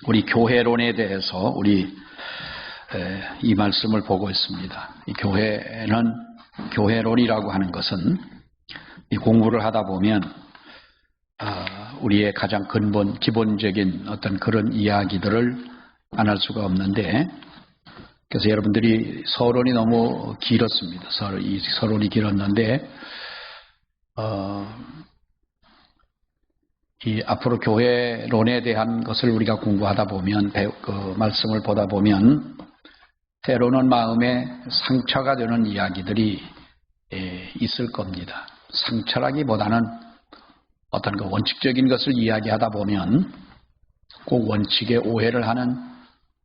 우리 교회론에 대해서 우리 이 말씀을 보고 있습니다. 이 교회론이라고 하는 것은 이 공부를 하다 보면 우리의 가장 기본적인 어떤 그런 이야기들을 안 할 수가 없는데, 그래서 여러분들이 서론이 너무 길었습니다. 이 서론이 길었는데 이 앞으로 교회론에 대한 것을 우리가 공부하다 보면, 그 말씀을 보다 보면 때로는 마음에 상처가 되는 이야기들이 있을 겁니다. 상처라기보다는 어떤 그 원칙적인 것을 이야기하다 보면 꼭 원칙에 오해를 하는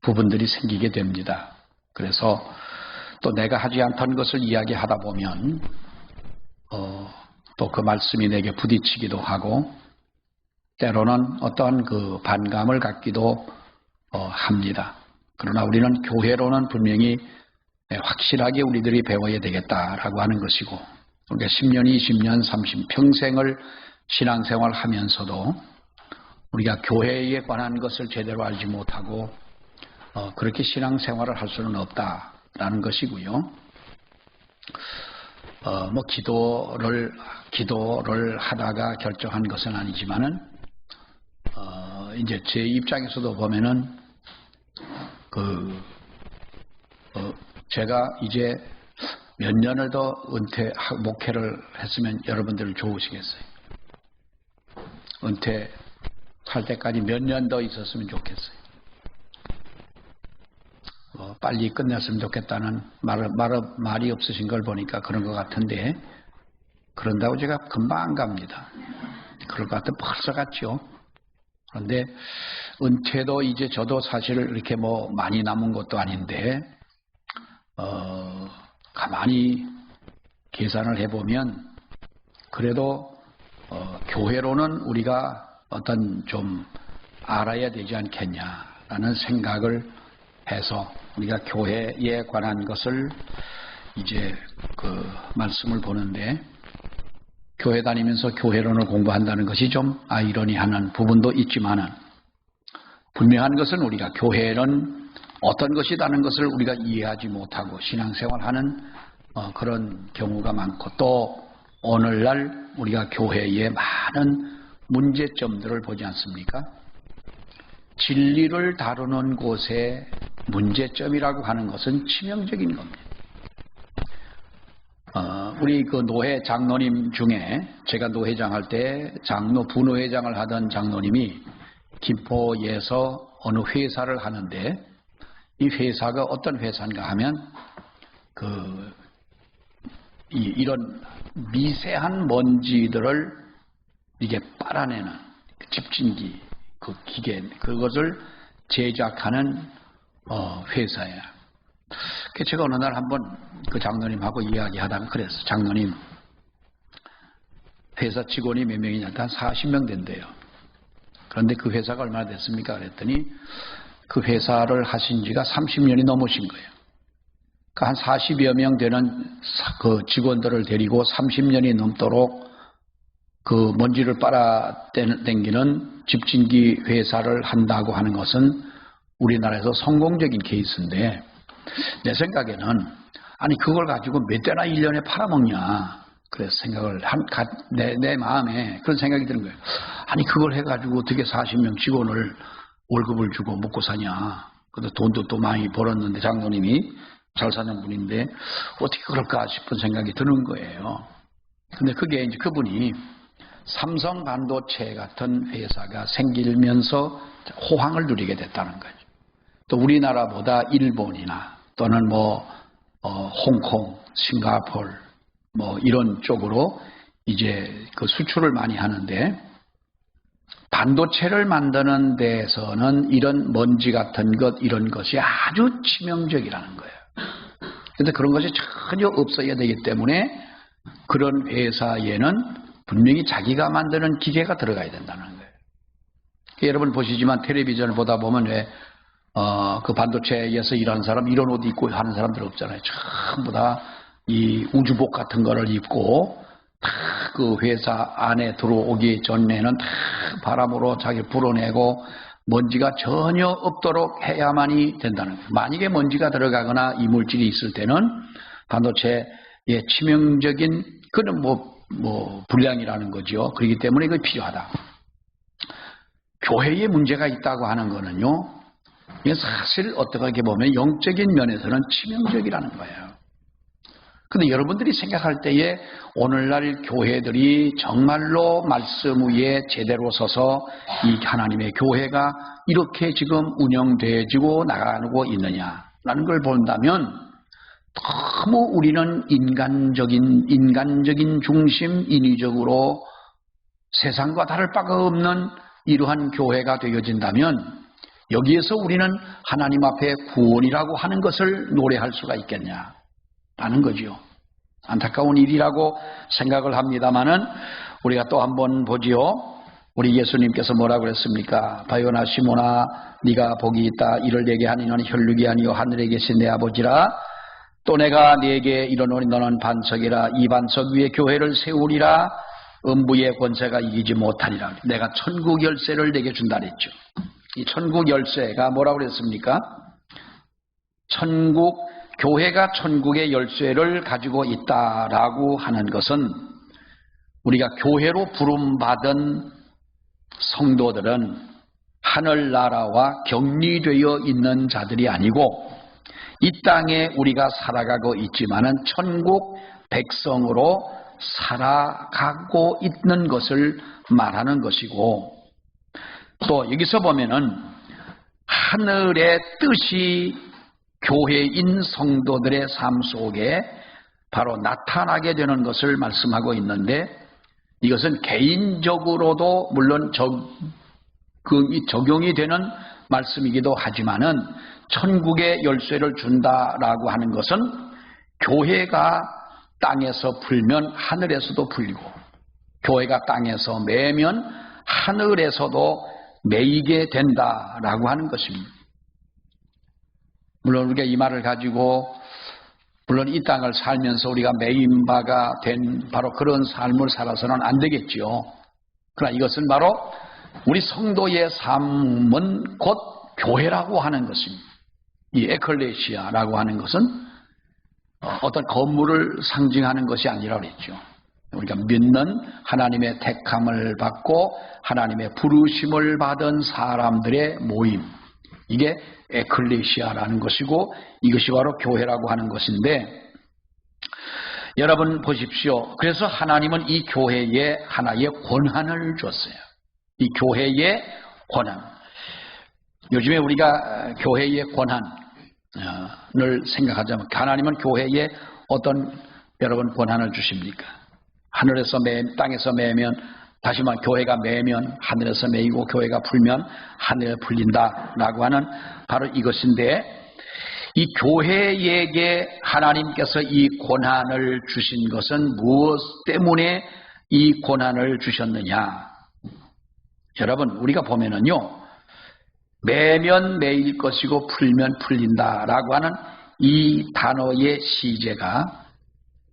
부분들이 생기게 됩니다. 그래서 또 내가 하지 않던 것을 이야기하다 보면 또 그 말씀이 내게 부딪히기도 하고, 때로는 어떠한 그 반감을 갖기도 합니다. 그러나 우리는 교회로는 분명히 확실하게 우리들이 배워야 되겠다라고 하는 것이고, 우리가 10년, 20년, 30년 평생을 신앙생활 하면서도 우리가 교회에 관한 것을 제대로 알지 못하고 그렇게 신앙생활을 할 수는 없다라는 것이고요. 뭐 기도를 하다가 결정한 것은 아니지만은 이제 제 입장에서도 보면은 제가 이제 몇 년을 더 목회를 했으면 여러분들 좋으시겠어요. 은퇴할 때까지 몇 년 더 있었으면 좋겠어요. 빨리 끝냈으면 좋겠다는 말이 없으신 걸 보니까 그런 것 같은데, 그런다고 제가 금방 갑니다. 그럴 것 같으면 벌써 갔죠. 그런데 은퇴도 이제 저도 사실 이렇게 뭐 많이 남은 것도 아닌데 가만히 계산을 해보면 그래도 교회로는 우리가 어떤 좀 알아야 되지 않겠냐라는 생각을 해서 우리가 교회에 관한 것을 이제 그 말씀을 보는데, 교회 다니면서 교회론을 공부한다는 것이 좀 아이러니한 부분도 있지만은, 분명한 것은 우리가 교회는 어떤 것이라는 것을 우리가 이해하지 못하고 신앙생활하는 그런 경우가 많고, 또 오늘날 우리가 교회의 많은 문제점들을 보지 않습니까? 진리를 다루는 곳에 문제점이라고 하는 것은 치명적인 겁니다. 우리 그 노회 장로님 중에, 제가 노회장 할 때 부노회장을 하던 장로님이 김포에서 어느 회사를 하는데, 이 회사가 어떤 회사인가 하면 이런 미세한 먼지들을 이게 빨아내는 그 집진기, 그 기계, 그것을 제작하는 회사예요. 그래서 제가 어느 날 한번 그 장로님하고 이야기하다가 그랬어요. 장로님, 회사 직원이 몇 명이냐? 한 40명 된대요. 그런데 그 회사가 얼마나 됐습니까? 그랬더니 그 회사를 하신 지가 30년이 넘으신 거예요. 그러니까 한 40여 명 되는 그 직원들을 데리고 30년이 넘도록 그 먼지를 빨아당기는 집진기 회사를 한다고 하는 것은 우리나라에서 성공적인 케이스인데, 내 생각에는 아니 그걸 가지고 몇 대나 1년에 팔아먹냐, 그래서 생각을 내 마음에 그런 생각이 드는 거예요. 아니 그걸 해가지고 어떻게 40명 직원을 월급을 주고 먹고 사냐. 근데 돈도 또 많이 벌었는데, 장로님이 잘 사는 분인데 어떻게 그럴까 싶은 생각이 드는 거예요. 근데 그게 이제 그분이 삼성 반도체 같은 회사가 생기면서 호황을 누리게 됐다는 거죠. 또 우리나라보다 일본이나 또는 홍콩, 싱가포르 이런 쪽으로 이제 그 수출을 많이 하는데, 반도체를 만드는 데에서는 이런 먼지 같은 것, 이런 것이 아주 치명적이라는 거예요. 그런데 그런 것이 전혀 없어야 되기 때문에 그런 회사에는 분명히 자기가 만드는 기계가 들어가야 된다는 거예요. 여러분 보시지만 텔레비전을 보다 보면 왜 그 반도체에서 일하는 사람 이런 옷 입고 하는 사람들 없잖아요. 전부 다 이 우주복 같은 거를 입고 다 그 회사 안에 들어오기 전에는 다 바람으로 자기 불어내고 먼지가 전혀 없도록 해야만이 된다는 거예요. 만약에 먼지가 들어가거나 이물질이 있을 때는 반도체의 치명적인 그런 불량이라는 거죠. 그렇기 때문에 이거 필요하다. 교회에 문제가 있다고 하는 거는요, 이게 사실 어떻게 보면 영적인 면에서는 치명적이라는 거예요. 근데 여러분들이 생각할 때에 오늘날 교회들이 정말로 말씀 위에 제대로 서서 이 하나님의 교회가 이렇게 지금 운영되어지고 나가고 있느냐라는 걸 본다면 너무 우리는 인간적인 중심, 인위적으로 세상과 다를 바가 없는 이러한 교회가 되어진다면 여기에서 우리는 하나님 앞에 구원이라고 하는 것을 노래할 수가 있겠냐 라는 거지요. 안타까운 일이라고 생각을 합니다마는 우리가 또 한번 보지요. 우리 예수님께서 뭐라고 그랬습니까? 바요나 시모나 네가 복이 있다. 이를 내게 하니 너는 혈육이 아니요 하늘에 계신 내 아버지라. 또 내가 네게 이르노니 너는 반석이라. 이 반석 위에 교회를 세우리라. 음부의 권세가 이기지 못하리라. 내가 천국 열쇠를 내게 준다 그랬죠. 이 천국 열쇠가 뭐라고 그랬습니까? 교회가 천국의 열쇠를 가지고 있다라고 하는 것은 우리가 교회로 부름받은 성도들은 하늘나라와 격리되어 있는 자들이 아니고 이 땅에 우리가 살아가고 있지만은 천국 백성으로 살아가고 있는 것을 말하는 것이고, 또 여기서 보면은 하늘의 뜻이 교회인 성도들의 삶 속에 바로 나타나게 되는 것을 말씀하고 있는데, 이것은 개인적으로도 물론 적용이 되는 말씀이기도 하지만은 천국의 열쇠를 준다라고 하는 것은 교회가 땅에서 풀면 하늘에서도 풀리고, 교회가 땅에서 매면 하늘에서도 매이게 된다라고 하는 것입니다. 물론 우리가 이 말을 가지고 물론 이 땅을 살면서 우리가 매인 바가 된 바로 그런 삶을 살아서는 안 되겠지요. 그러나 이것은 바로 우리 성도의 삶은 곧 교회라고 하는 것입니다. 이 에클레시아라고 하는 것은 어떤 건물을 상징하는 것이 아니라 그랬죠. 우리가 믿는 하나님의 택함을 받고 하나님의 부르심을 받은 사람들의 모임, 이게 에클레시아라는 것이고 이것이 바로 교회라고 하는 것인데, 여러분 보십시오. 그래서 하나님은 이 교회에 하나의 권한을 줬어요. 이 교회의 권한. 요즘에 우리가 교회의 권한을 생각하자면 하나님은 교회에 어떤 여러분 권한을 주십니까? 하늘에서 땅에서 매면 다시 말해 교회가 매면 하늘에서 매이고 교회가 풀면 하늘에 풀린다라고 하는 바로 이것인데, 이 교회에게 하나님께서 이 권한을 주신 것은 무엇 때문에 이 권한을 주셨느냐? 여러분 우리가 보면은요, 매면 매일 것이고 풀면 풀린다라고 하는 이 단어의 시제가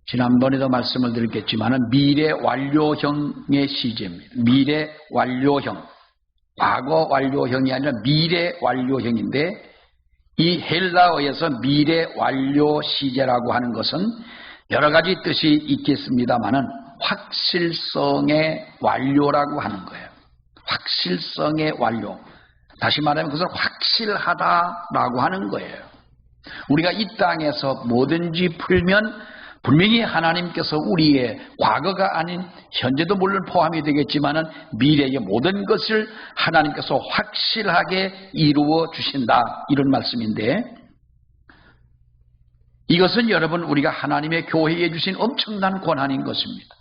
지난번에도 말씀을 드렸겠지만은 미래 완료형의 시제입니다. 미래 완료형. 과거 완료형이 아니라 미래 완료형인데, 이 헬라어에서 미래 완료 시제라고 하는 것은 여러 가지 뜻이 있겠습니다만은 확실성의 완료라고 하는 거예요. 확실성의 완료. 다시 말하면 그것은 확실하다라고 하는 거예요. 우리가 이 땅에서 뭐든지 풀면 분명히 하나님께서 우리의 과거가 아닌 현재도 물론 포함이 되겠지만은 미래의 모든 것을 하나님께서 확실하게 이루어 주신다, 이런 말씀인데, 이것은 여러분 우리가 하나님의 교회에 주신 엄청난 권한인 것입니다.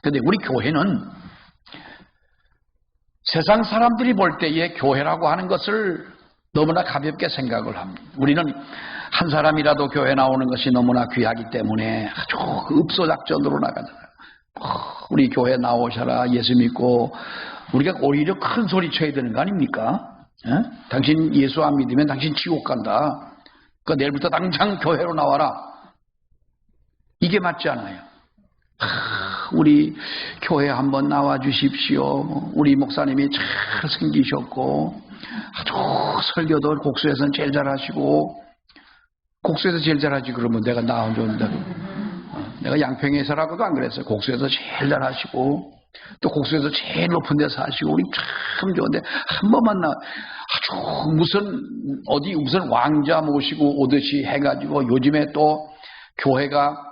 그런데 우리 교회는 세상 사람들이 볼 때에 교회라고 하는 것을 너무나 가볍게 생각을 합니다. 우리는 한 사람이라도 교회 나오는 것이 너무나 귀하기 때문에 아주 읍소작전으로 나가잖아요. 우리 교회 나오셔라, 예수 믿고. 우리가 오히려 큰 소리 쳐야 되는 거 아닙니까? 당신 예수 안 믿으면 당신 지옥 간다. 그러니까 내일부터 당장 교회로 나와라. 이게 맞지 않아요. 우리 교회 한번 나와 주십시오. 우리 목사님이 잘 생기셨고 아주 설교도 곡수에서는 제일 잘하시고 곡수에서 제일 잘하지 그러면 내가 나온다. 내가 양평에서라고도 안 그랬어요. 곡수에서 제일 잘하시고 또 곡수에서 제일 높은 데서 하시고 우리 참 좋은데 한 번만 아주 무슨 왕자 모시고 오듯이 해가지고 요즘에 또 교회가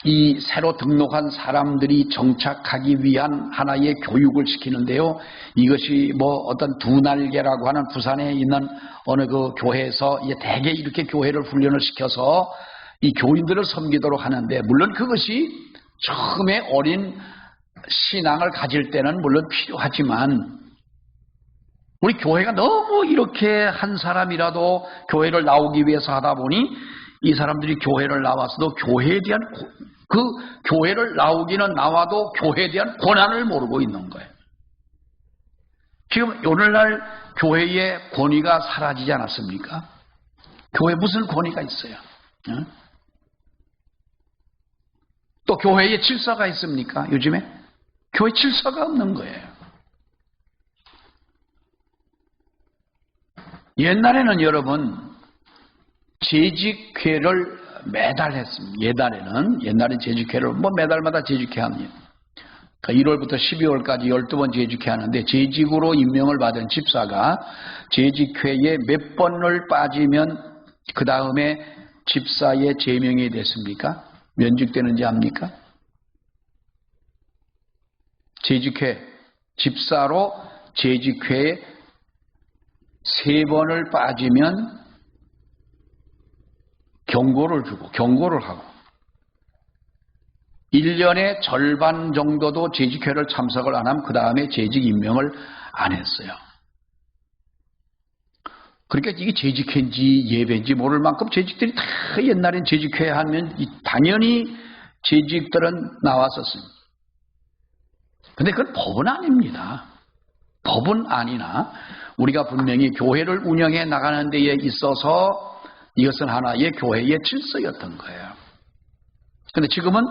이 새로 등록한 사람들이 정착하기 위한 하나의 교육을 시키는데요. 이것이 뭐 어떤 두 날개라고 하는 부산에 있는 어느 그 교회에서 대개 이렇게 교회를 훈련을 시켜서 이 교인들을 섬기도록 하는데, 물론 그것이 처음에 어린 신앙을 가질 때는 물론 필요하지만 우리 교회가 너무 이렇게 한 사람이라도 교회를 나오기 위해서 하다 보니 이 사람들이 교회를 나와서도 교회에 대한 그 교회를 나오기는 나와도 교회에 대한 권한을 모르고 있는 거예요. 지금 오늘날 교회의 권위가 사라지지 않았습니까? 교회에 무슨 권위가 있어요? 응? 또 교회에 질서가 있습니까? 요즘에? 교회 질서가 없는 거예요. 옛날에는 여러분 재직회를 매달 했습니다. 옛날에 재직회를 매달마다 재직회 합니다. 그러니까 1월부터 12월까지 12번 재직회 하는데, 재직으로 임명을 받은 집사가 재직회에 몇 번을 빠지면 그 다음에 집사에 제명이 됐습니까? 면직되는지 압니까? 재직회, 집사로 재직회에 3번을 빠지면 경고를 하고 1년의 절반 정도도 재직회를 참석을 안 하면 그 다음에 재직 임명을 안 했어요. 그러니까 이게 재직회인지 예배인지 모를 만큼 재직들이 다 옛날엔 재직회 하면 당연히 재직들은 나왔었습니다. 근데 그건 법은 아닙니다. 법은 아니나 우리가 분명히 교회를 운영해 나가는 데에 있어서 이것은 하나의 교회의 질서였던 거예요. 근데 지금은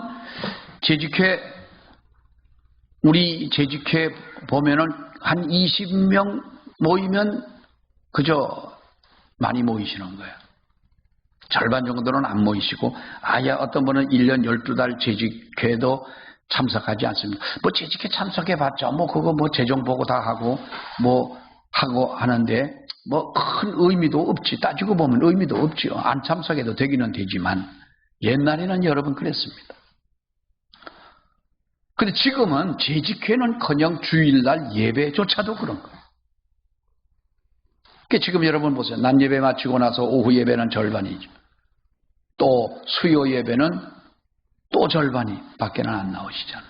우리 재직회 보면은 한 20명 모이면 그저 많이 모이시는 거예요. 절반 정도는 안 모이시고, 아예 어떤 분은 1년 12달 재직회도 참석하지 않습니다. 재직회 참석해봤자 그거 재정 보고 다 하고 하고 하는데 큰 의미도 없지. 따지고 보면 의미도 없지요. 안 참석해도 되기는 되지만 옛날에는 여러분 그랬습니다. 근데 지금은 재직회는커녕 주일날 예배조차도 그런 거예요. 그러니까 지금 여러분 보세요. 낮 예배 마치고 나서 오후 예배는 절반이죠. 또 수요 예배는 또 절반이 밖에는 안 나오시잖아요.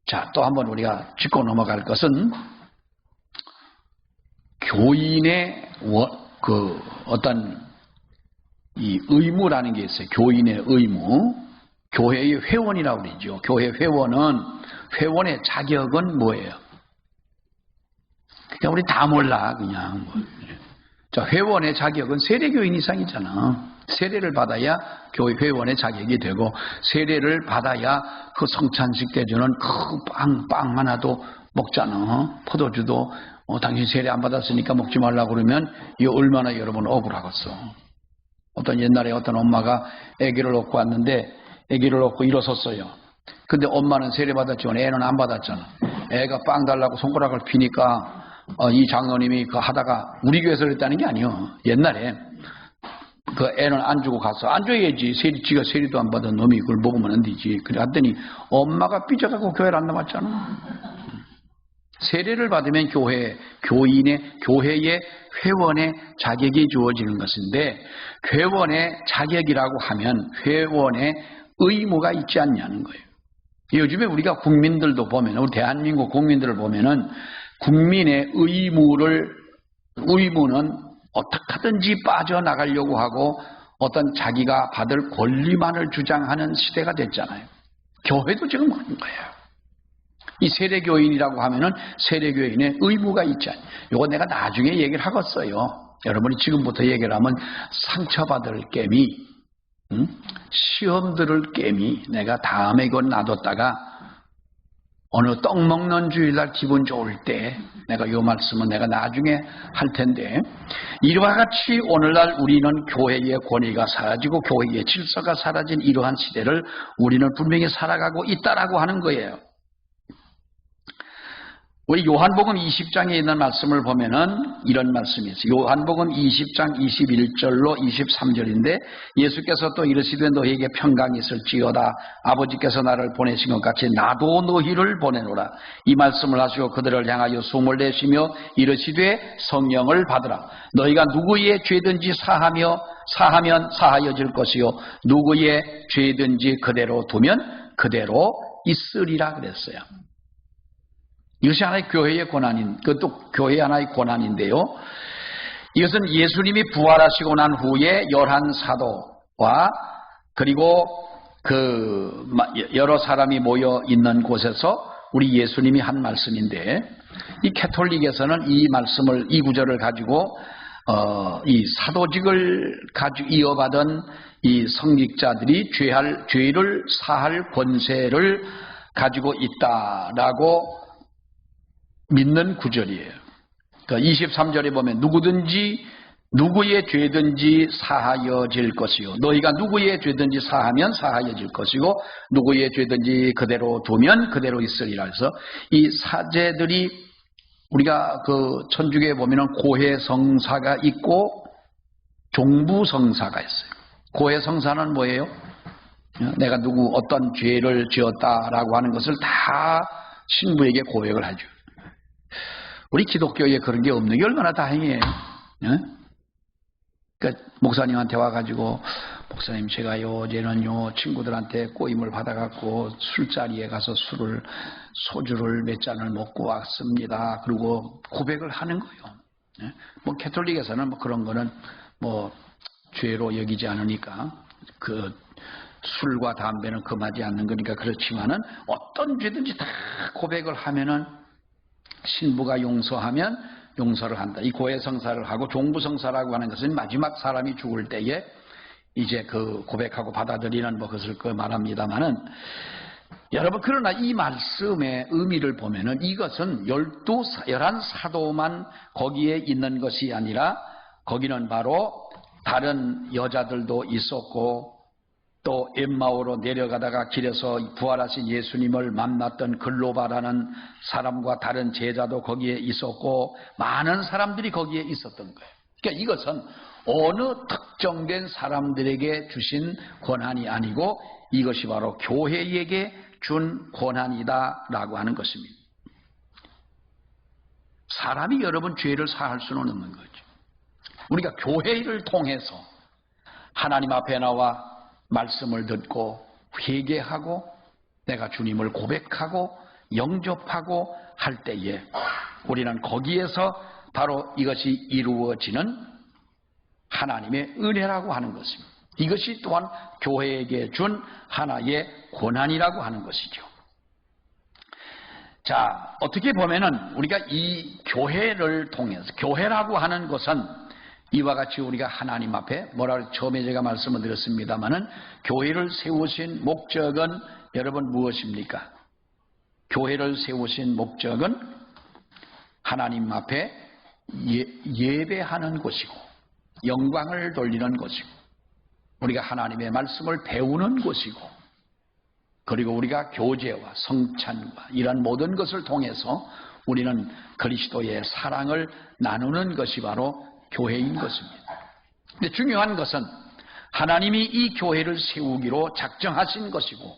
자, 또 한번 우리가 짚고 넘어갈 것은 교인의 어떤 이 의무라는 게 있어요. 교인의 의무. 교회의 회원이라고 그러죠. 교회 회원의 자격은 뭐예요? 그냥 우리 다 몰라, 그냥. 자, 회원의 자격은 세례교인 이상이잖아. 세례를 받아야 교회 회원의 자격이 되고, 세례를 받아야 그 성찬식 때 주는 그 빵 하나도 먹잖아. 포도주도 당신 세례 안 받았으니까 먹지 말라고 그러면 이거 얼마나 여러분 억울하겠어. 어떤 옛날에 어떤 엄마가 아기를 놓고 왔는데 아기를 놓고 일어섰어요. 근데 엄마는 세례 받았지만 애는 안 받았잖아. 애가 빵 달라고 손가락을 피니까 이 장로님이 그 하다가, 우리 교회에서 그랬다는 게 아니요. 옛날에 그 애는 안 주고 가서, 안 줘야지. 지가 세례도 안 받은 놈이 그걸 먹으면 안 되지. 그래 갔더니 엄마가 삐져가고 교회를 안 나왔잖아. 세례를 받으면 교회의 회원의 자격이 주어지는 것인데, 회원의 자격이라고 하면 회원의 의무가 있지 않냐는 거예요. 요즘에 우리가 국민들도 보면, 우리 대한민국 국민들을 보면은 국민의 의무는 어떻게 하든지 빠져나가려고 하고 어떤 자기가 받을 권리만을 주장하는 시대가 됐잖아요. 교회도 지금 그런 거예요. 이 세례교인이라고 하면은 세례교인의 의무가 있지 않아요. 이거 내가 나중에 얘기를 하겠어요. 여러분이 지금부터 얘기를 하면 상처받을 겜이 시험들을 깨미 내가 다음에 이건 놔뒀다가 어느 떡 먹는 주일날 기분 좋을 때 내가 이 말씀은 내가 나중에 할 텐데, 이와 같이 오늘날 우리는 교회의 권위가 사라지고 교회의 질서가 사라진 이러한 시대를 우리는 분명히 살아가고 있다라고 하는 거예요. 우리 요한복음 20장에 있는 말씀을 보면은 이런 말씀이 있어요. 요한복음 20장 21절로 23절인데 예수께서 또 이르시되 너희에게 평강이 있을지어다. 아버지께서 나를 보내신 것 같이 나도 너희를 보내노라. 이 말씀을 하시고 그들을 향하여 숨을 내쉬며 이르시되 성령을 받으라. 너희가 누구의 죄든지 사하면 사하여질 것이요 누구의 죄든지 그대로 두면 그대로 있으리라 그랬어요. 이것이 하나의 교회의 권한인, 그것도 교회 하나의 권한인데요. 이것은 예수님이 부활하시고 난 후에 11사도와 그리고 여러 사람이 모여 있는 곳에서 우리 예수님이 한 말씀인데, 이 캐톨릭에서는 이 말씀을, 이 구절을 가지고 이 사도직을 가지고 이어받은 이 성직자들이 죄를 사할 권세를 가지고 있다라고 믿는 구절이에요. 그러니까 23절에 보면 누구의 죄든지 사하여질 것이요 너희가 누구의 죄든지 사하면 사하여질 것이고 누구의 죄든지 그대로 두면 그대로 있으리라. 해서 이 사제들이 우리가 그 천주교에 보면은 고해성사가 있고 종부성사가 있어요. 고해성사는 뭐예요? 내가 어떤 죄를 지었다라고 하는 것을 다 신부에게 고백을 하죠. 우리 기독교에 그런 게 없는 게 얼마나 다행이에요. 그러니까 목사님한테 와가지고 목사님 제가 어제는요 친구들한테 꼬임을 받아갖고 술자리에 가서 소주를 몇 잔을 먹고 왔습니다. 그리고 고백을 하는 거예요. 뭐 캐톨릭에서는 뭐 그런 거는 뭐 죄로 여기지 않으니까 그 술과 담배는 금하지 않는 거니까 그렇지만은 어떤 죄든지 다 고백을 하면은 신부가 용서하면 용서를 한다. 이 고해성사를 하고 종부성사라고 하는 것은 마지막 사람이 죽을 때에 이제 그 고백하고 받아들이는 뭐 그것을 말합니다만은, 여러분 그러나 이 말씀의 의미를 보면은 이것은 11사도만 거기에 있는 것이 아니라 거기는 바로 다른 여자들도 있었고 또 엠마오로 내려가다가 길에서 부활하신 예수님을 만났던 글로바라는 사람과 다른 제자도 거기에 있었고 많은 사람들이 거기에 있었던 거예요. 그러니까 이것은 어느 특정된 사람들에게 주신 권한이 아니고 이것이 바로 교회에게 준 권한이다라고 하는 것입니다. 사람이 여러분 죄를 사할 수는 없는 거죠. 우리가 교회를 통해서 하나님 앞에 나와 말씀을 듣고 회개하고 내가 주님을 고백하고 영접하고 할 때에 우리는 거기에서 바로 이것이 이루어지는 하나님의 은혜라고 하는 것입니다. 이것이 또한 교회에게 준 하나의 권한이라고 하는 것이죠. 자, 어떻게 보면은 우리가 이 교회를 통해서, 교회라고 하는 것은 이와 같이 우리가 하나님 앞에 처음에 제가 말씀을 드렸습니다마는 교회를 세우신 목적은 여러분 무엇입니까? 교회를 세우신 목적은 하나님 앞에 예배하는 곳이고 영광을 돌리는 곳이고 우리가 하나님의 말씀을 배우는 곳이고 그리고 우리가 교제와 성찬과 이런 모든 것을 통해서 우리는 그리스도의 사랑을 나누는 것이 바로 교회인 것입니다. 근데 중요한 것은 하나님이 이 교회를 세우기로 작정하신 것이고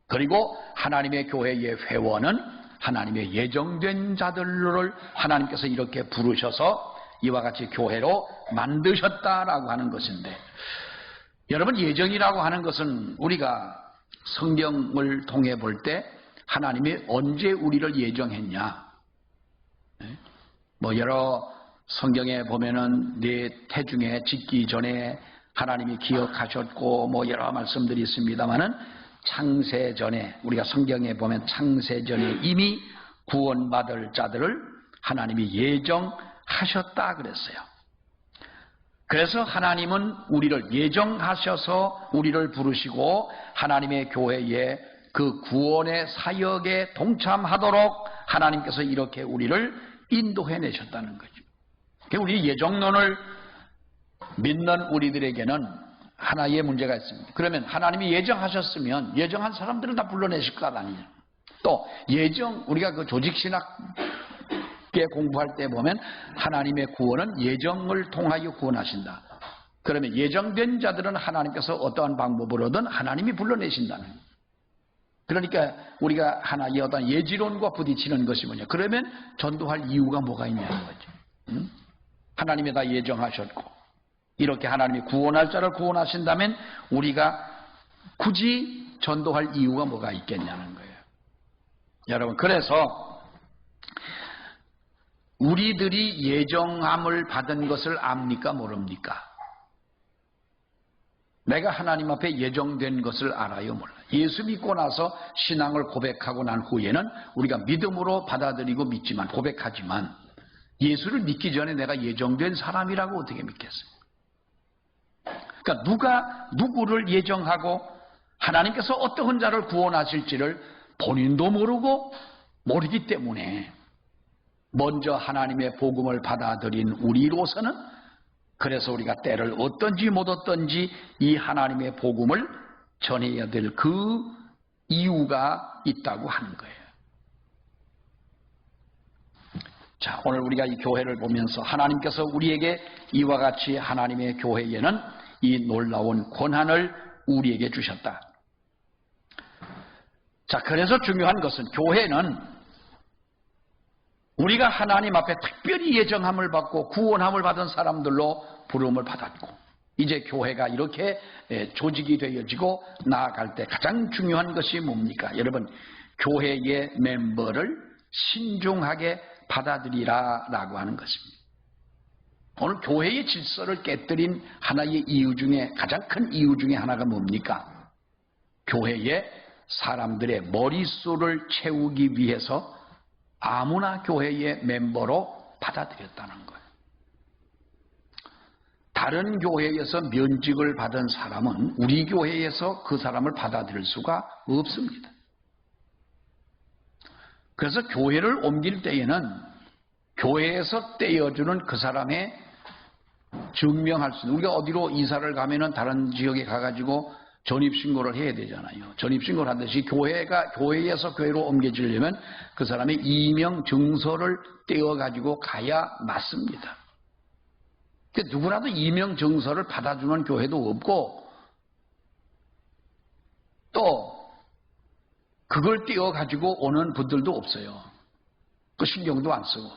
그리고 하나님의 교회의 회원은 하나님의 예정된 자들을 하나님께서 이렇게 부르셔서 이와 같이 교회로 만드셨다라고 하는 것인데, 여러분 예정이라고 하는 것은 우리가 성경을 통해 볼 때 하나님이 언제 우리를 예정했냐, 뭐 여러 성경에 보면은 내 태중에 짓기 전에 하나님이 기억하셨고 뭐 여러 말씀들이 있습니다만은 창세 전에 우리가 성경에 보면 창세 전에 이미 구원받을 자들을 하나님이 예정하셨다 그랬어요. 그래서 하나님은 우리를 예정하셔서 우리를 부르시고 하나님의 교회에 그 구원의 사역에 동참하도록 하나님께서 이렇게 우리를 인도해내셨다는 거죠. 우리 예정론을 믿는 우리들에게는 하나의 문제가 있습니다. 그러면 하나님이 예정하셨으면 예정한 사람들을 다 불러내실 것 아니냐. 또 우리가 그 조직신학계 공부할 때 보면 하나님의 구원은 예정을 통하여 구원하신다. 그러면 예정된 자들은 하나님께서 어떠한 방법으로든 하나님이 불러내신다는 거예요. 그러니까 우리가 하나의 어떤 예지론과 부딪히는 것이 뭐냐. 그러면 전도할 이유가 뭐가 있냐는 거죠. 하나님이 다 예정하셨고 이렇게 하나님이 구원할 자를 구원하신다면 우리가 굳이 전도할 이유가 뭐가 있겠냐는 거예요. 여러분, 그래서 우리들이 예정함을 받은 것을 압니까 모릅니까? 내가 하나님 앞에 예정된 것을 알아요 몰라요? 예수 믿고 나서 신앙을 고백하고 난 후에는 우리가 믿음으로 받아들이고 믿지만 고백하지만 예수를 믿기 전에 내가 예정된 사람이라고 어떻게 믿겠어요? 그러니까 누가 누구를 예정하고 하나님께서 어떤 자를 구원하실지를 본인도 모르기 때문에 먼저 하나님의 복음을 받아들인 우리로서는 그래서 우리가 때를 얻든지 못 얻든지 이 하나님의 복음을 전해야 될 그 이유가 있다고 하는 거예요. 자, 오늘 우리가 이 교회를 보면서 하나님께서 우리에게 이와 같이 하나님의 교회에는 이 놀라운 권한을 우리에게 주셨다. 자, 그래서 중요한 것은 교회는 우리가 하나님 앞에 특별히 예정함을 받고 구원함을 받은 사람들로 부름을 받았고 이제 교회가 이렇게 조직이 되어지고 나아갈 때 가장 중요한 것이 뭡니까? 여러분, 교회의 멤버를 신중하게 받아들이라라고 하는 것입니다. 오늘 교회의 질서를 깨뜨린 하나의 이유 중에 가장 큰 이유 중에 하나가 뭡니까? 교회의 사람들의 머릿수를 채우기 위해서 아무나 교회의 멤버로 받아들였다는 거예요. 다른 교회에서 면직을 받은 사람은 우리 교회에서 그 사람을 받아들일 수가 없습니다. 그래서 교회를 옮길 때에는 교회에서 떼어주는 그 사람의 증명할 수 있는, 우리가 어디로 이사를 가면은 다른 지역에 가가지고 전입신고를 해야 되잖아요. 전입신고를 하듯이 교회에서 교회로 옮겨지려면 그 사람의 이명 증서를 떼어가지고 가야 맞습니다. 누구라도 이명 증서를 받아주는 교회도 없고 또 그걸 떼어가지고 오는 분들도 없어요. 그 신경도 안 쓰고.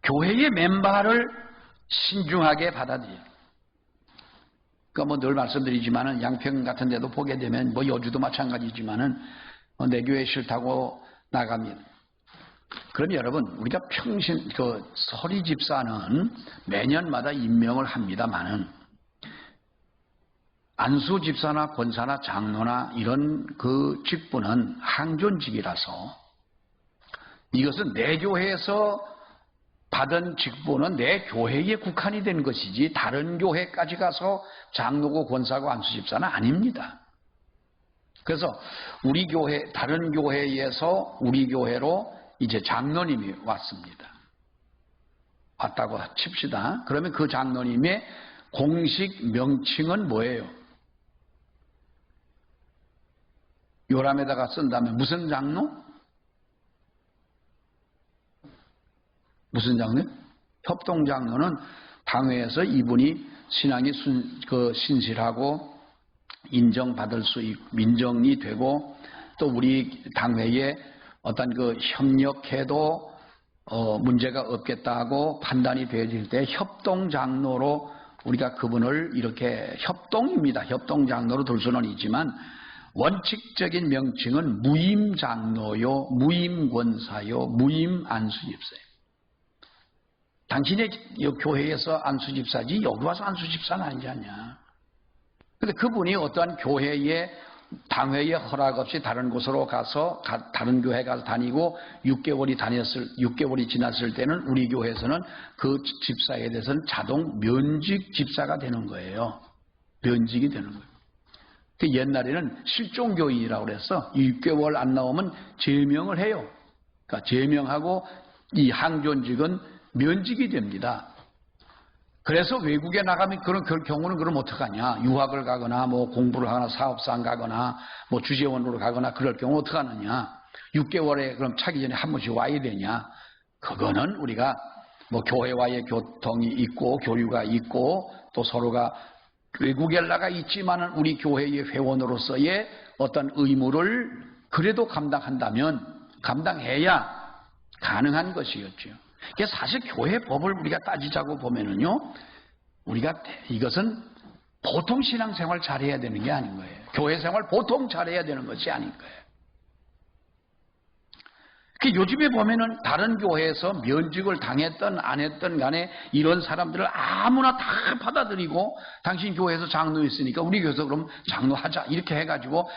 교회의 멤버를 신중하게 받아들여요. 그러니까 늘 말씀드리지만은 양평 같은 데도 보게 되면 여주도 마찬가지지만은 내 교회 싫다고 나갑니다. 그럼 여러분, 우리가 서리 집사는 매년마다 임명을 합니다만은 안수 집사나 권사나 장로나 이런 그 직분은 항존직이라서 이것은 내 교회에서 받은 직분은 내 교회에 국한이 된 것이지 다른 교회까지 가서 장로고 권사고 안수 집사는 아닙니다. 그래서 우리 교회, 다른 교회에서 우리 교회로 이제 장로님이 왔습니다. 왔다고 칩시다. 그러면 그 장로님의 공식 명칭은 뭐예요? 요람에다가 쓴다면 무슨 장로? 무슨 장로요? 협동장로는 당회에서 이분이 신앙이 신실하고 인정받을 수 있고 민정이 되고 또 우리 당회에 어떤 협력해도 문제가 없겠다고 판단이 되어질 때 협동장로로 우리가 그분을 이렇게 협동입니다. 협동장로로 둘 수는 있지만 원칙적인 명칭은 무임장로요, 무임권사요, 무임안수집사예요. 당신의 교회에서 안수집사지 여기 와서 안수집사는 아니지 않냐. 근데 그분이 어떠한 교회의 당회의 허락 없이 다른 곳으로 가서 다른 교회 가서 다니고 6개월이 지났을 때는 우리 교회에서는 그 집사에 대해서는 자동 면직 집사가 되는 거예요. 면직이 되는 거예요. 그 옛날에는 실종교인이라고 그래서 6개월 안 나오면 제명을 해요. 그러니까 제명하고 이 항존직은 면직이 됩니다. 그래서 외국에 나가면 그런 경우는 그럼 어떡하냐? 유학을 가거나 뭐 공부를 하거나 사업상 가거나 뭐 주재원으로 가거나 그럴 경우 어떡하느냐? 6개월에 그럼 차기 전에 한 번씩 와야 되냐? 그거는 우리가 뭐 교회와의 교통이 있고 교류가 있고 또 서로가 외국에 나가 있지만은 우리 교회의 회원으로서의 어떤 의무를 그래도 감당해야 가능한 것이었죠. 그래서 사실 교회 법을 우리가 따지자고 보면은요, 우리가 이것은 보통 신앙생활 잘해야 되는 게 아닌 거예요. 교회 생활 보통 잘해야 되는 것이 아닌 거예요. 요즘에 보면은 다른 교회에서 면직을 당했던 안 했던 간에 이런 사람들을 아무나 다 받아들이고 당신 교회에서 장로했으니까 우리 교회에서 그럼 장로하자 이렇게 해가지고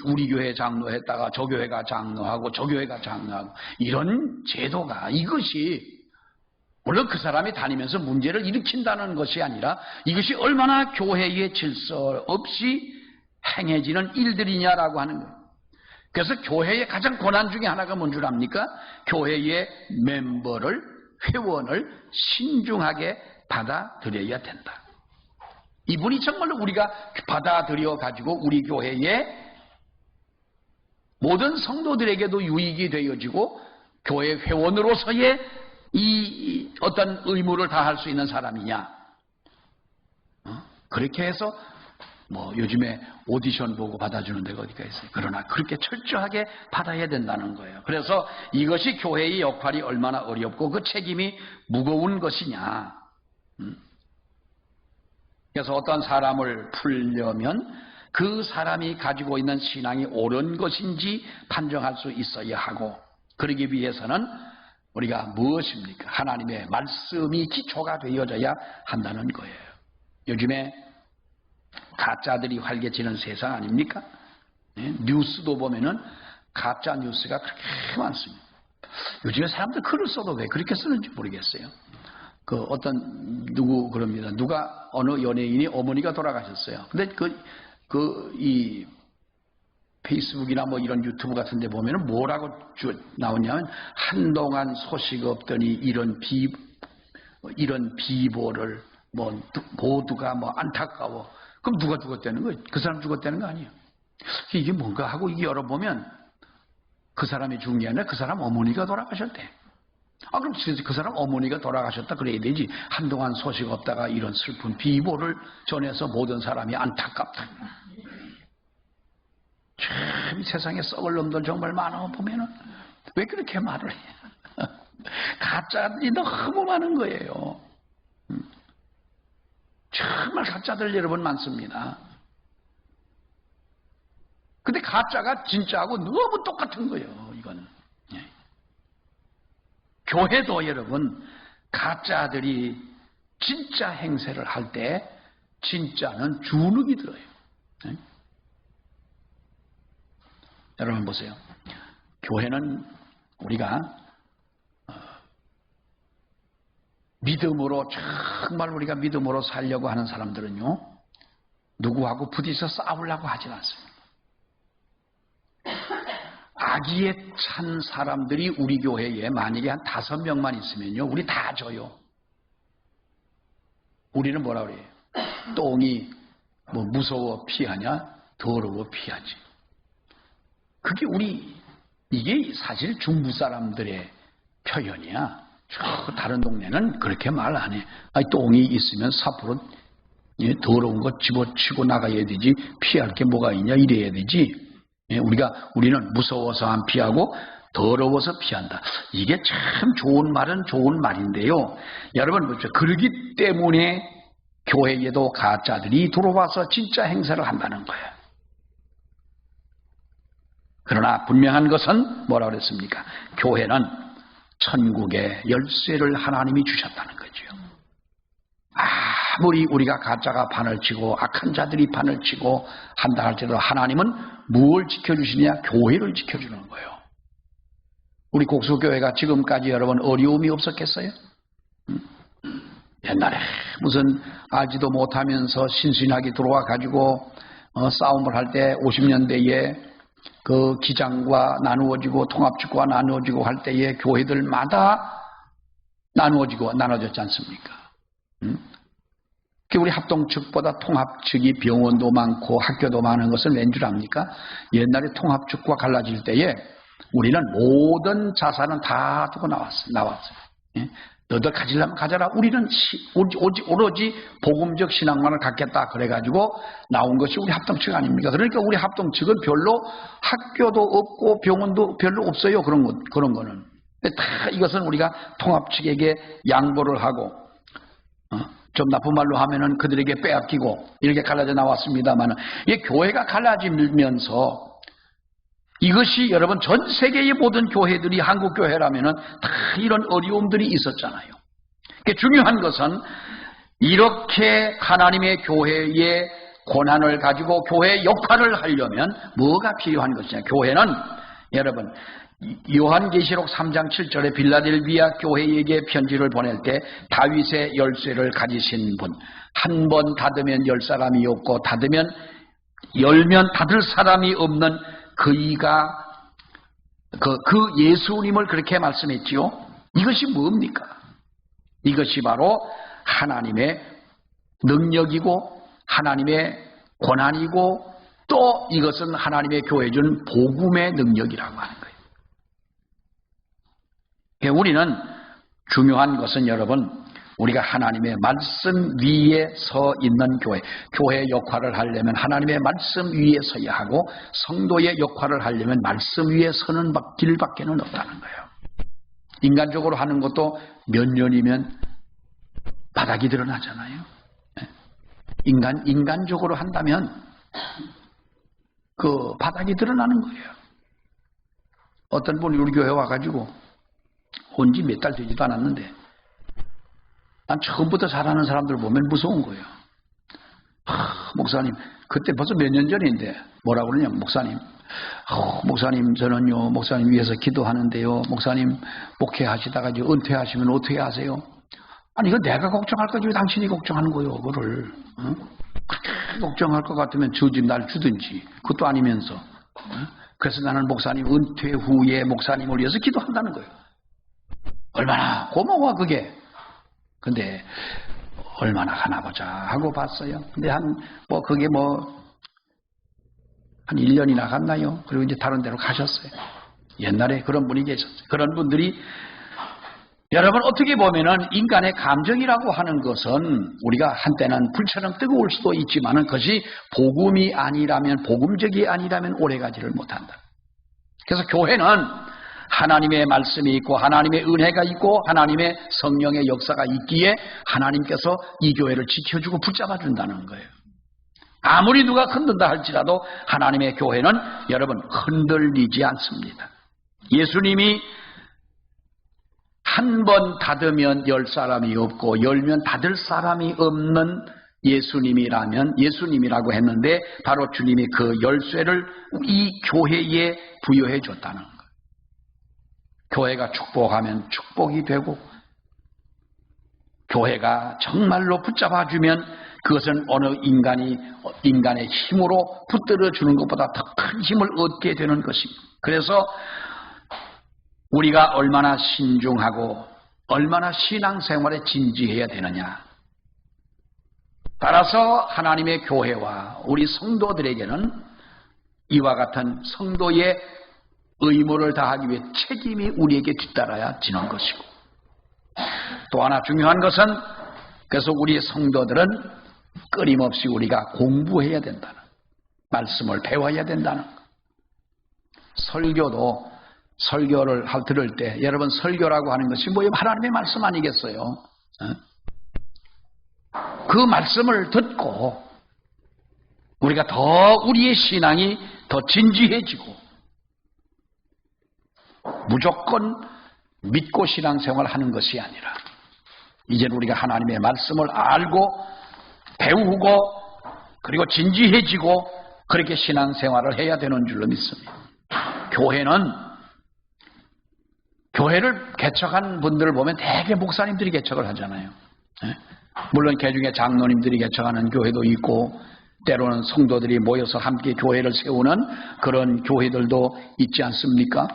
우리 교회 장로했다가 저 교회가 장로하고 저 교회가 장로하고 이런 제도가 이것이 물론 그 사람이 다니면서 문제를 일으킨다는 것이 아니라 이것이 얼마나 교회의 질서 없이 행해지는 일들이냐라고 하는 거예요. 그래서 교회의 가장 권한 중에 하나가 뭔 줄 압니까? 교회의 멤버를, 회원을 신중하게 받아들여야 된다. 이분이 정말로 우리가 받아들여 가지고 우리 교회의 모든 성도들에게도 유익이 되어지고 교회 회원으로서의 이 어떤 의무를 다할 수 있는 사람이냐? 그렇게 해서 뭐 요즘에 오디션 보고 받아주는 데가 어디가 있어요. 그러나 그렇게 철저하게 받아야 된다는 거예요. 그래서 이것이 교회의 역할이 얼마나 어렵고 그 책임이 무거운 것이냐. 그래서 어떤 사람을 풀려면 그 사람이 가지고 있는 신앙이 옳은 것인지 판정할 수 있어야 하고, 그러기 위해서는 우리가 무엇입니까? 하나님의 말씀이 기초가 되어져야 한다는 거예요. 요즘에 가짜들이 활개치는 세상 아닙니까? 뉴스도 보면은 가짜 뉴스가 그렇게 많습니다. 요즘에 사람들 글을 써도 왜 그렇게 쓰는지 모르겠어요. 누구 그럽니다. 누가 어느 연예인이 어머니가 돌아가셨어요. 근데 이 페이스북이나 뭐 이런 유튜브 같은 데 보면은 뭐라고 나오냐면 한동안 소식 없더니 이런 비보를 뭐 모두가 뭐 안타까워. 그럼 누가 죽었다는 거예요? 그 사람 죽었다는 거 아니에요. 이게 뭔가 하고 이게 열어보면 그 사람이 죽은 게 아니라 그 사람 어머니가 돌아가셨대. 그럼 그 사람 어머니가 돌아가셨다 그래야 되지. 한동안 소식 없다가 이런 슬픈 비보를 전해서 모든 사람이 안타깝다. 참 세상에 썩을 놈들 정말 많아 보면은 왜 그렇게 말을 해? 가짜들이 너무 많은 거예요. 정말 가짜들 여러분 많습니다. 근데 가짜가 진짜하고 너무 똑같은 거예요. 이거는. 교회도 여러분 가짜들이 진짜 행세를 할 때 진짜는 주눅이 들어요. 여러분 보세요. 교회는 우리가 믿음으로 정말 우리가 믿음으로 살려고 하는 사람들은요, 누구하고 부딪혀 싸우려고 하진 않습니다. 악의에 찬 사람들이 우리 교회에 만약에 한 5명만 있으면요, 우리 다 져요. 우리는 뭐라 그래요? 똥이 뭐 무서워 피하냐? 더러워 피하지. 그게 이게 사실 중부 사람들의 표현이야. 다른 동네는 그렇게 말 안 해. 똥이 있으면 4% 더러운 거 집어치고 나가야 되지. 피할 게 뭐가 있냐 이래야 되지. 우리는 무서워서 안 피하고 더러워서 피한다. 이게 참 좋은 말은 좋은 말인데요. 여러분 보십시오. 그러기 때문에 교회에도 가짜들이 들어와서 진짜 행사를 한다는 거예요. 그러나 분명한 것은 뭐라고 그랬습니까? 교회는 천국의 열쇠를 하나님이 주셨다는 거죠. 아무리 우리가 가짜가 판을 치고 악한 자들이 판을 치고 한다 할지라도 하나님은 무엇을 지켜주시냐? 교회를 지켜주는 거예요. 우리 곡수교회가 지금까지 여러분 어려움이 없었겠어요? 옛날에 무슨 알지도 못하면서 신신하게 들어와 가지고 싸움을 할 때 50년대에 그 기장과 나누어지고 통합축구가 나누어지고 할 때에 교회들마다 나눠졌지 않습니까? 우리 합동측보다 통합측이 병원도 많고 학교도 많은 것은 왠 줄 압니까? 옛날에 통합측과 갈라질 때에 우리는 모든 자산은 다 두고 나왔어요. 너들 가지려면 가져라. 우리는 오로지 복음적 신앙만을 갖겠다. 그래가지고 나온 것이 우리 합동측 아닙니까? 그러니까 우리 합동측은 별로 학교도 없고 병원도 별로 없어요. 그런 거는. 다 이것은 우리가 통합측에게 양보를 하고, 좀 나쁜 말로 하면은 그들에게 빼앗기고 이렇게 갈라져 나왔습니다만, 이 교회가 갈라지면서 이것이 여러분 전 세계의 모든 교회들이 한국 교회라면은 다 이런 어려움들이 있었잖아요. 중요한 것은 이렇게 하나님의 교회의 고난을 가지고 교회의 역할을 하려면 뭐가 필요한 것이냐? 교회는 여러분 요한계시록 3장 7절에 빌라델비아 교회에게 편지를 보낼 때 다윗의 열쇠를 가지신 분, 한 번 닫으면 열 사람이 없고 열면 닫을 사람이 없는 그이가 그 예수님을 그렇게 말씀했지요. 이것이 뭡니까? 이것이 바로 하나님의 능력이고 하나님의 고난이고 또 이것은 하나님의 교회 준 복음의 능력이라고 하는 거예요. 우리는 중요한 것은 여러분 우리가 하나님의 말씀 위에 서 있는 교회의 역할을 하려면 하나님의 말씀 위에 서야 하고 성도의 역할을 하려면 말씀 위에 서는 길밖에는 없다는 거예요. 인간적으로 하는 것도 몇 년이면 바닥이 드러나잖아요. 인간적으로 한다면 그 바닥이 드러나는 거예요. 어떤 분이 우리 교회 와가지고 온 지 몇 달 되지도 않았는데 난 처음부터 잘하는 사람들 보면 무서운 거예요. 목사님, 그때 벌써 몇 년 전인데 뭐라고 그러냐면 목사님 저는요 목사님 위해서 기도하는데요 목사님 목회하시다가 이제 은퇴하시면 어떻게 하세요? 아니 이거 내가 걱정할 거지 왜 당신이 걱정하는 거예요 그거를. 그렇게 걱정할 것 같으면 저 집 날 주든지 그것도 아니면서. 그래서 나는 목사님 은퇴 후에 목사님을 위해서 기도한다는 거예요. 얼마나 고마워 그게. 근데 얼마나 하나 보자 하고 봤어요. 근데 그게 한 1년이나 갔나요? 그리고 이제 다른 데로 가셨어요. 옛날에 그런 분이 계셨어요. 그런 분들이 여러분 어떻게 보면은 인간의 감정이라고 하는 것은 우리가 한때는 불처럼 뜨거울 수도 있지만은 그것이 복음적이 아니라면 오래가지를 못한다. 그래서 교회는 하나님의 말씀이 있고 하나님의 은혜가 있고 하나님의 성령의 역사가 있기에 하나님께서 이 교회를 지켜주고 붙잡아 준다는 거예요. 아무리 누가 흔든다 할지라도 하나님의 교회는 여러분 흔들리지 않습니다. 예수님이 한 번 닫으면 열 사람이 없고 열면 닫을 사람이 없는 예수님이라고 했는데 바로 주님이 그 열쇠를 이 교회에 부여해 줬다는 거예요. 교회가 축복하면 축복이 되고 교회가 정말로 붙잡아주면 그것은 어느 인간의 힘으로 붙들어주는 것보다 더 큰 힘을 얻게 되는 것입니다. 그래서 우리가 얼마나 신중하고 얼마나 신앙생활에 진지해야 되느냐. 따라서 하나님의 교회와 우리 성도들에게는 이와 같은 성도의 의무를 다하기 위해 책임이 우리에게 뒤따라야 지는 것이고 또 하나 중요한 것은 그래서 우리 성도들은 끊임없이 우리가 공부해야 된다는 말씀을 배워야 된다는 것. 설교를 들을 때 여러분 설교라고 하는 것이 뭐예요? 하나님의 말씀 아니겠어요? 그 말씀을 듣고 우리가 더 우리의 신앙이 더 진지해지고 무조건 믿고 신앙생활을 하는 것이 아니라 이제 우리가 하나님의 말씀을 알고 배우고 그리고 진지해지고 그렇게 신앙생활을 해야 되는 줄로 믿습니다. 교회를 개척한 분들을 보면 대개 목사님들이 개척을 하잖아요. 물론 개중에 장로님들이 개척하는 교회도 있고 때로는 성도들이 모여서 함께 교회를 세우는 그런 교회들도 있지 않습니까?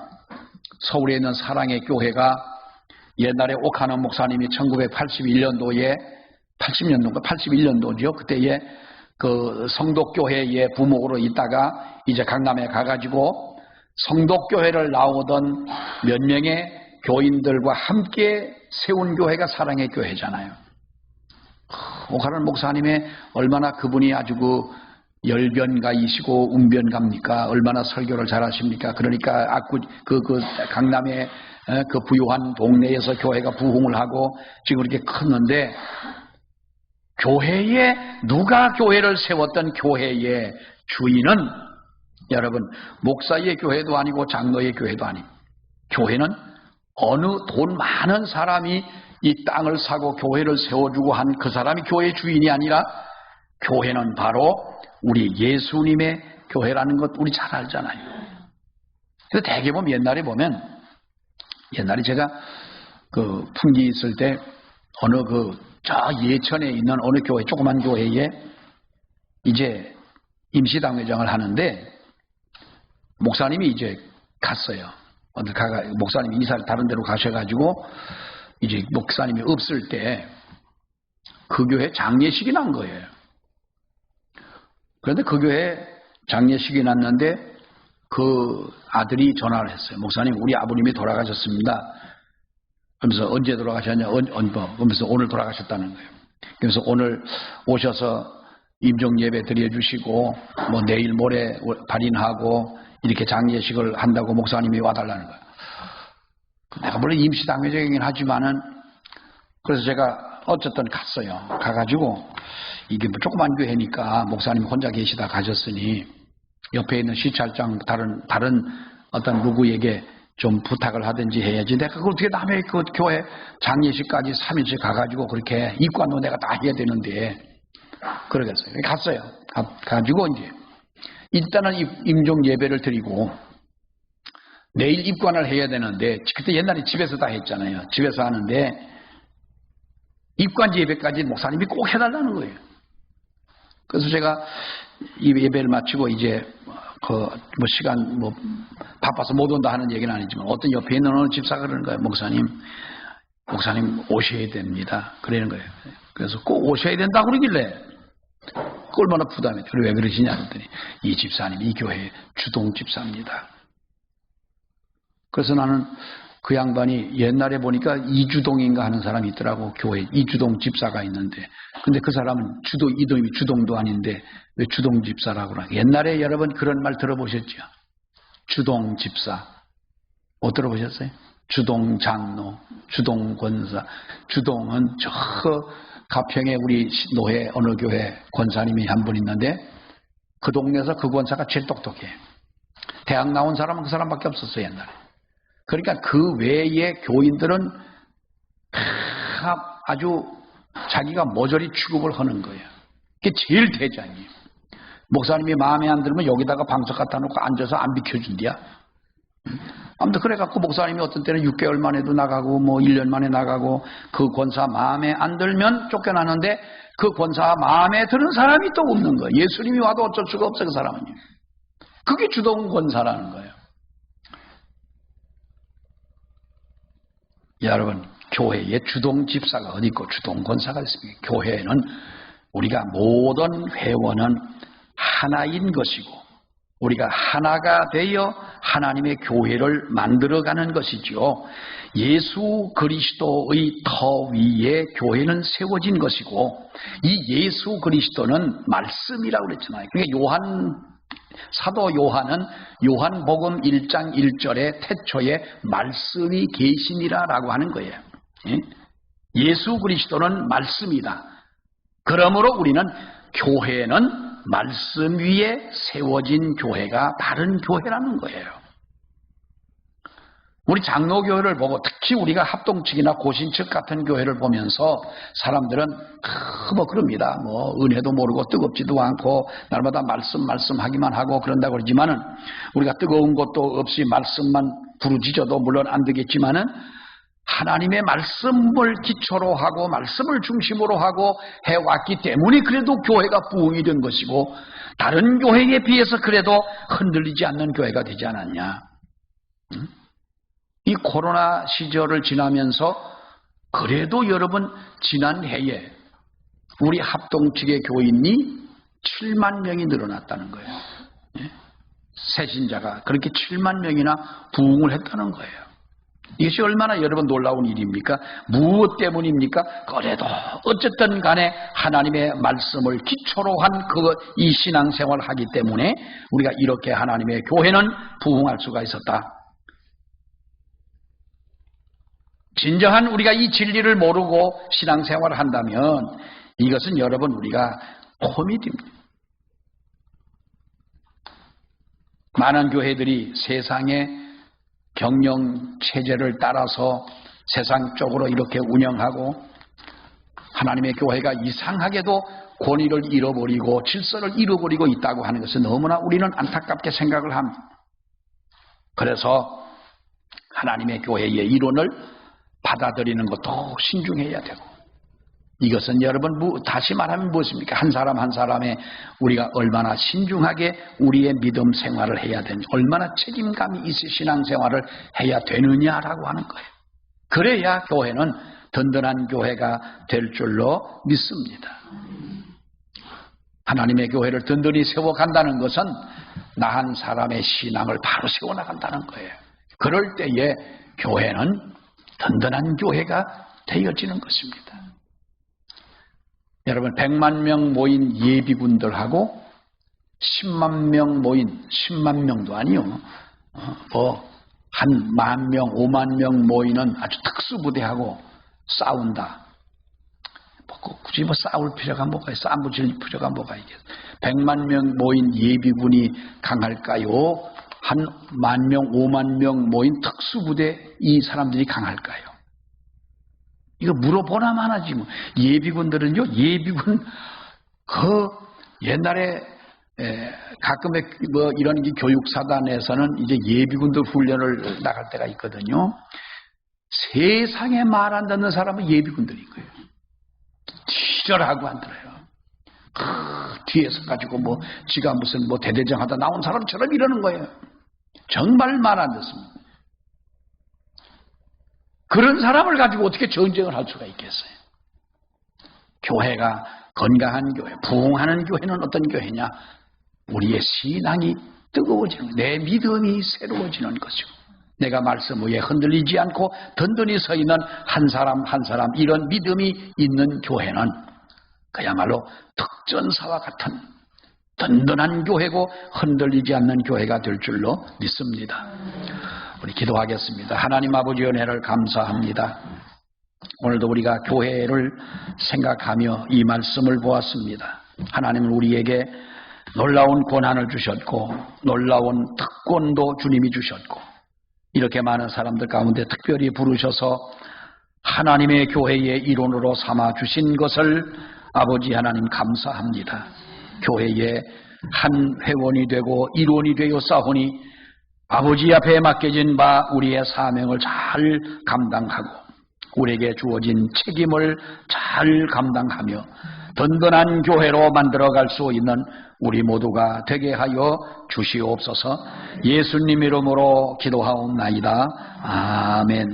서울에 있는 사랑의 교회가 옛날에 오카노 목사님이 1981년도에 81년도죠. 그때에 그 성독교회의 부목으로 있다가 이제 강남에 가가지고 성독교회를 나오던 몇 명의 교인들과 함께 세운 교회가 사랑의 교회잖아요. 오카노 목사님의 얼마나 그분이 아주 그 열변가이시고 웅변가입니까? 얼마나 설교를 잘하십니까? 그러니까 강남의 그 부유한 동네에서 교회가 부흥을 하고 지금 이렇게 컸는데 교회에 누가 교회를 세웠던 교회의 주인은 여러분 목사의 교회도 아니고 장로의 교회도 아니고 교회는 어느 돈 많은 사람이 이 땅을 사고 교회를 세워주고 한 그 사람이 교회의 주인이 아니라 교회는 바로 우리 예수님의 교회라는 것 우리 잘 알잖아요. 그래서 대개 보면 옛날에 제가 그 풍기 있을 때 어느 저 예천에 있는 어느 교회, 조그만 교회에 이제 임시당회장을 하는데 목사님이 이제 갔어요. 목사님이 이사를 다른 데로 가셔가지고 이제 목사님이 없을 때 그 교회 장례식이 난 거예요. 그런데 그 교회 장례식이 났는데 그 아들이 전화를 했어요. 목사님, 우리 아버님이 돌아가셨습니다. 그러면서 언제 돌아가셨냐? 그러면서 오늘 돌아가셨다는 거예요. 그래서 오늘 오셔서 임종 예배 드려주시고 뭐 내일 모레 발인하고 이렇게 장례식을 한다고 목사님이 와달라는 거예요. 내가 물론 임시당회장이긴 하지만은 그래서 제가 어쨌든 갔어요. 가가지고 이게 뭐 조그만 교회니까 목사님 혼자 계시다 가셨으니 옆에 있는 시찰장 다른 어떤 누구에게 좀 부탁을 하든지 해야지. 내가 그걸 어떻게 남의 그 교회 장례식까지 3일씩 가가지고 그렇게 입관도 내가 다 해야 되는데 그러겠어요. 갔어요. 가지고 이제 일단은 임종 예배를 드리고 내일 입관을 해야 되는데 그때 옛날에 집에서 다 했잖아요. 집에서 하는데 입관 예배까지 목사님이 꼭 해달라는 거예요. 그래서 제가 이 예배를 마치고 이제 시간 바빠서 못 온다 하는 얘기는 아니지만 어떤 옆에 있는 어느 집사가 그러는 거예요. 목사님 오셔야 됩니다. 그러는 거예요. 그래서 꼭 오셔야 된다고 그러길래 얼마나 부담이 돼요. 왜 그러시냐 그랬더니 이 집사님 이 교회 주동 집사입니다. 그래서 나는 그 양반이 옛날에 보니까 이주동인가 하는 사람이 있더라고. 교회 이주동 집사가 있는데 근데 그 사람은 이름이 주동도 아닌데 왜 주동 집사라고 그러나. 옛날에 여러분 그런 말 들어보셨죠? 주동 집사 못 들어보셨어요? 주동 장로, 주동 권사. 주동은 저 가평에 우리 노회 어느 교회 권사님이 한 분 있는데 그 동네에서 그 권사가 제일 똑똑해. 대학 나온 사람은 그 사람밖에 없었어요 옛날에. 그러니까 그 외의 교인들은 아주 자기가 모조리 취급을 하는 거예요. 그게 제일 대장이에요. 목사님이 마음에 안 들면 여기다가 방석 갖다 놓고 앉아서 안 비켜준디야. 아무튼 그래갖고 목사님이 어떤 때는 6개월 만에도 나가고 뭐 1년 만에 나가고 그 권사 마음에 안 들면 쫓겨나는데 그 권사 마음에 드는 사람이 또 없는 거예요. 예수님이 와도 어쩔 수가 없어요. 그 사람은요. 그게 주동 권사라는 거예요. 여러분 교회에 주동 집사가 어디 있고 주동 권사가 있습니까? 교회는 우리가 모든 회원은 하나인 것이고 우리가 하나가 되어 하나님의 교회를 만들어가는 것이지요. 예수 그리스도의 터 위에 교회는 세워진 것이고 이 예수 그리스도는 말씀이라고 그랬잖아요. 그러니까 사도 요한은 요한복음 1장 1절에 태초에 말씀이 계시니라라고 하는 거예요. 예수 그리스도는 말씀이다. 그러므로 우리는 교회는 말씀 위에 세워진 교회가 바른 교회라는 거예요. 우리 장로교회를 보고 특히 우리가 합동측이나 고신측 같은 교회를 보면서 사람들은 뭐 그럽니다. 뭐 은혜도 모르고 뜨겁지도 않고 날마다 말씀하기만 하고 그런다고 그러지만은 우리가 뜨거운 것도 없이 말씀만 부르짖어도 물론 안 되겠지만은 하나님의 말씀을 기초로 하고 말씀을 중심으로 하고 해왔기 때문에 그래도 교회가 부흥이 된 것이고 다른 교회에 비해서 그래도 흔들리지 않는 교회가 되지 않았냐. 이 코로나 시절을 지나면서 그래도 여러분 지난 해에 우리 합동측의 교인이 7만 명이 늘어났다는 거예요. 새신자가 그렇게 7만 명이나 부흥을 했다는 거예요. 이것이 얼마나 여러분 놀라운 일입니까? 무엇 때문입니까? 그래도 어쨌든 간에 하나님의 말씀을 기초로 한 이 신앙생활을 하기 때문에 우리가 이렇게 하나님의 교회는 부흥할 수가 있었다. 진정한 우리가 이 진리를 모르고 신앙생활을 한다면 이것은 여러분 우리가 코미디입니다. 많은 교회들이 세상의 경영 체제를 따라서 세상적으로 이렇게 운영하고 하나님의 교회가 이상하게도 권위를 잃어버리고 질서를 잃어버리고 있다고 하는 것은 너무나 우리는 안타깝게 생각을 합니다. 그래서 하나님의 교회의 이론을 받아들이는 것도 신중해야 되고 이것은 여러분 다시 말하면 무엇입니까? 한 사람 한 사람의 우리가 얼마나 신중하게 우리의 믿음 생활을 해야 되는지 얼마나 책임감이 있을 신앙생활을 해야 되느냐라고 하는 거예요. 그래야 교회는 든든한 교회가 될 줄로 믿습니다. 하나님의 교회를 든든히 세워간다는 것은 나 한 사람의 신앙을 바로 세워나간다는 거예요. 그럴 때에 교회는 든든한 교회가 되어지는 것입니다. 여러분 100만 명 모인 예비군들하고 10만 명 모인 10만 명도 아니요. 한 10,000 명, 5만 명 모이는 아주 특수부대하고 싸운다. 굳이 싸울 필요가 뭐가 있어? 안 붙일 필요가 뭐가 있겠어? 100만 명 모인 예비군이 강할까요? 한 10,000 명, 5만 명 모인 특수부대 이 사람들이 강할까요? 이거 물어보나만 하지 뭐. 예비군들은요, 예비군 옛날에 가끔의 뭐 이런 교육사단에서는 이제 예비군들 훈련을 나갈 때가 있거든요. 세상에 말 안 듣는 사람은 예비군들인 거예요. 지랄하고 안 들어요. 뒤에서 가지고 뭐 지가 무슨 뭐 대대장 하다 나온 사람처럼 이러는 거예요. 정말 말 안 듣습니다. 그런 사람을 가지고 어떻게 전쟁을 할 수가 있겠어요? 교회가 건강한 교회, 부흥하는 교회는 어떤 교회냐? 우리의 신앙이 뜨거워지는, 내 믿음이 새로워지는 것이고 내가 말씀 위에 흔들리지 않고 든든히 서 있는 한 사람 한 사람 이런 믿음이 있는 교회는 그야말로 특전사와 같은 든든한 교회고 흔들리지 않는 교회가 될 줄로 믿습니다. 우리 기도하겠습니다. 하나님 아버지 은혜를 감사합니다. 오늘도 우리가 교회를 생각하며 이 말씀을 보았습니다. 하나님은 우리에게 놀라운 권한을 주셨고 놀라운 특권도 주님이 주셨고 이렇게 많은 사람들 가운데 특별히 부르셔서 하나님의 교회의 일원으로 삼아 주신 것을 아버지 하나님 감사합니다. 교회의 한 회원이 되고 일원이 되어 싸우니 아버지 앞에 맡겨진 바 우리의 사명을 잘 감당하고 우리에게 주어진 책임을 잘 감당하며 든든한 교회로 만들어갈 수 있는 우리 모두가 되게 하여 주시옵소서. 예수님 이름으로 기도하옵나이다. 아멘.